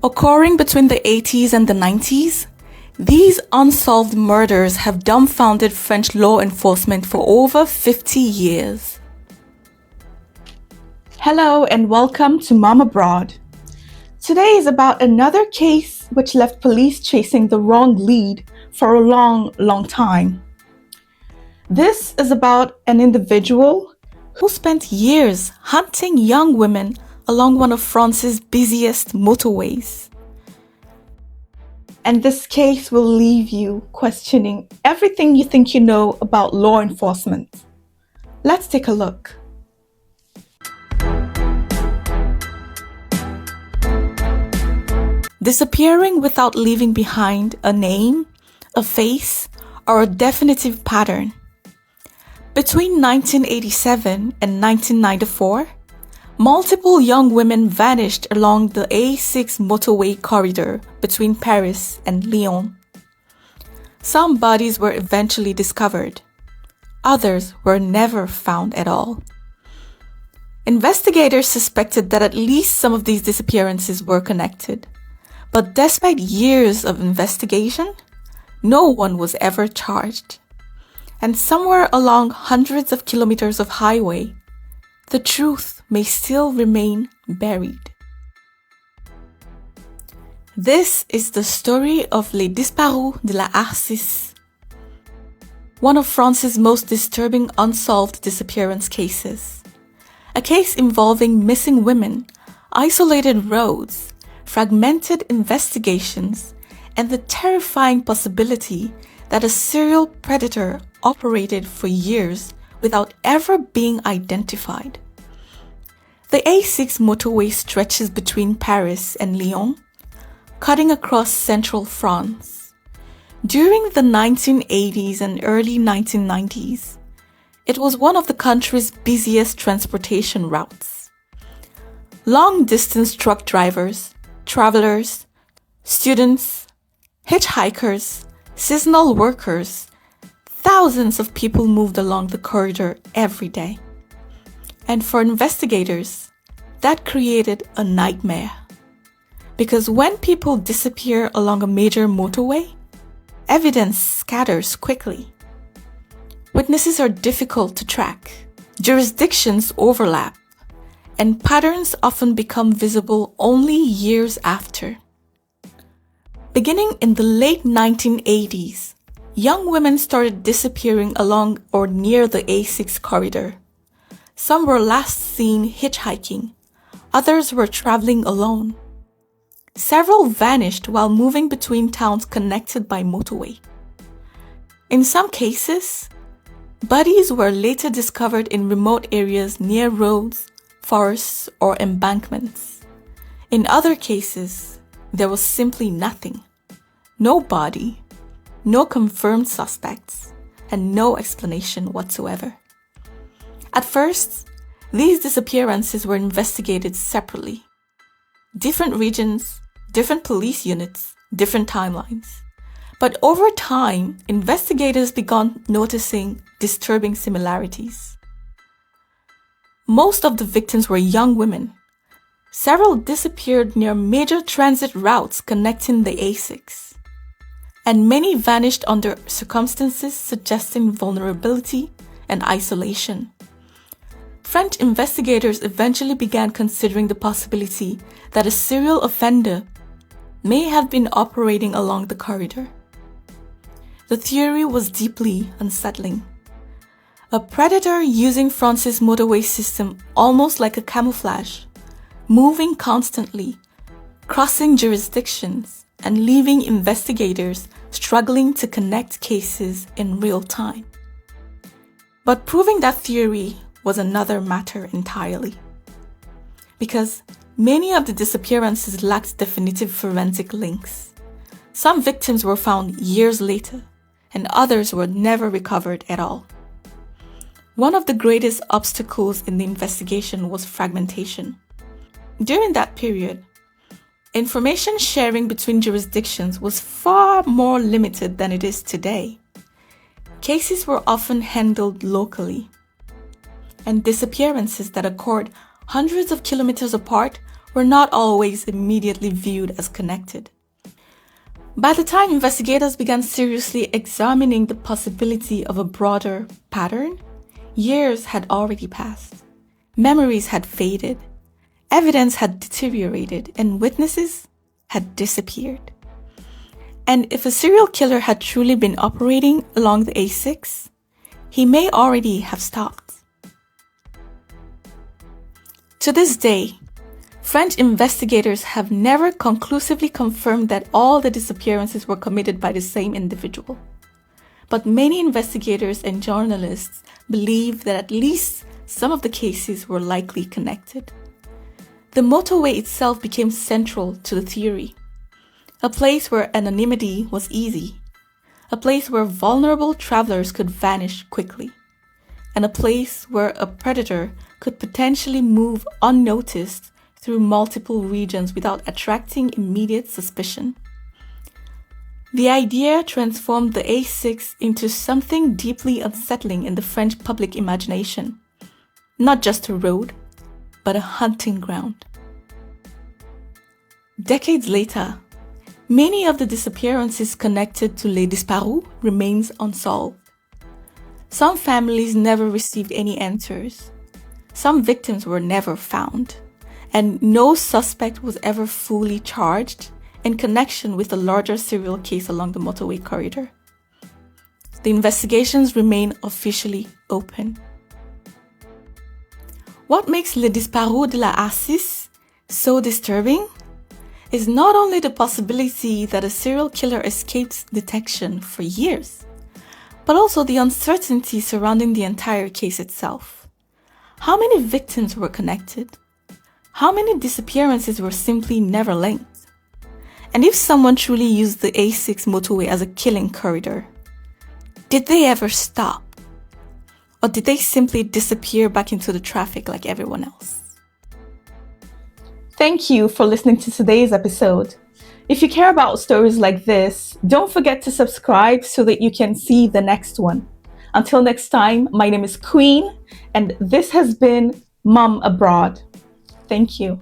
Occurring between the 80s and the 90s, these unsolved murders have dumbfounded French law enforcement for over 50 years. Hello and welcome to Mom Abroad. Today is about another case which left police chasing the wrong lead for a long time. This is about an individual who spent years hunting young women along one of France's busiest motorways. And this case will leave you questioning everything you think you know about law enforcement. Let's take a look. Disappearing without leaving behind a name, a face, or a definitive pattern. Between 1987 and 1994, multiple young women vanished along the A6 motorway corridor between Paris and Lyon. Some bodies were eventually discovered. Others were never found at all. Investigators suspected that at least some of these disappearances were connected. But despite years of investigation, no one was ever charged. And somewhere along hundreds of kilometers of highway, the truth may still remain buried. This is the story of Les Disparues de l'A6, one of France's most disturbing unsolved disappearance cases. A case involving missing women, isolated roads, fragmented investigations, and the terrifying possibility that a serial predator operated for years without ever being identified. The A6 motorway stretches between Paris and Lyon, cutting across central France. During the 1980s and early 1990s, it was one of the country's busiest transportation routes. Long-distance truck drivers, travelers, students, hitchhikers, seasonal workers, thousands of people moved along the corridor every day. And for investigators, that created a nightmare. Because when people disappear along a major motorway, evidence scatters quickly. Witnesses are difficult to track, jurisdictions overlap, and patterns often become visible only years after. Beginning in the late 1980s, young women started disappearing along or near the A6 corridor. Some were last seen hitchhiking, others were traveling alone. Several vanished while moving between towns connected by motorway. In some cases, bodies were later discovered in remote areas near roads, forests, or embankments. In other cases, there was simply nothing. No body, no confirmed suspects, and no explanation whatsoever. At first, these disappearances were investigated separately. Different regions, different police units, different timelines. But over time, investigators began noticing disturbing similarities. Most of the victims were young women. Several disappeared near major transit routes connecting the A6. And many vanished under circumstances suggesting vulnerability and isolation. French investigators eventually began considering the possibility that a serial offender may have been operating along the corridor. The theory was deeply unsettling. A predator using France's motorway system almost like a camouflage, moving constantly, crossing jurisdictions, and leaving investigators struggling to connect cases in real time. But proving that theory was another matter entirely. Because many of the disappearances lacked definitive forensic links. Some victims were found years later, and others were never recovered at all. One of the greatest obstacles in the investigation was fragmentation. During that period, information sharing between jurisdictions was far more limited than it is today. Cases were often handled locally, and disappearances that occurred hundreds of kilometers apart were not always immediately viewed as connected. By the time investigators began seriously examining the possibility of a broader pattern, years had already passed. Memories had faded, evidence had deteriorated, and witnesses had disappeared. And if a serial killer had truly been operating along the A6, he may already have stopped. To this day, French investigators have never conclusively confirmed that all the disappearances were committed by the same individual. But many investigators and journalists believe that at least some of the cases were likely connected. The motorway itself became central to the theory. A place where anonymity was easy. A place where vulnerable travelers could vanish quickly. And a place where a predator could potentially move unnoticed through multiple regions without attracting immediate suspicion. The idea transformed the A6 into something deeply unsettling in the French public imagination. Not just a road, but a hunting ground. Decades later, many of the disappearances connected to Les Disparues remains unsolved. Some families never received any answers. Some victims were never found, and no suspect was ever fully charged in connection with a larger serial case along the motorway corridor. The investigations remain officially open. What makes Les Disparues de l'A6 so disturbing is not only the possibility that a serial killer escaped detection for years, but also the uncertainty surrounding the entire case itself. How many victims were connected? How many disappearances were simply never linked? And if someone truly used the A6 motorway as a killing corridor, did they ever stop? Or did they simply disappear back into the traffic like everyone else? Thank you for listening to today's episode. If you care about stories like this, don't forget to subscribe so that you can see the next one. Until next time, my name is Queen, and this has been Mom Abroad. Thank you.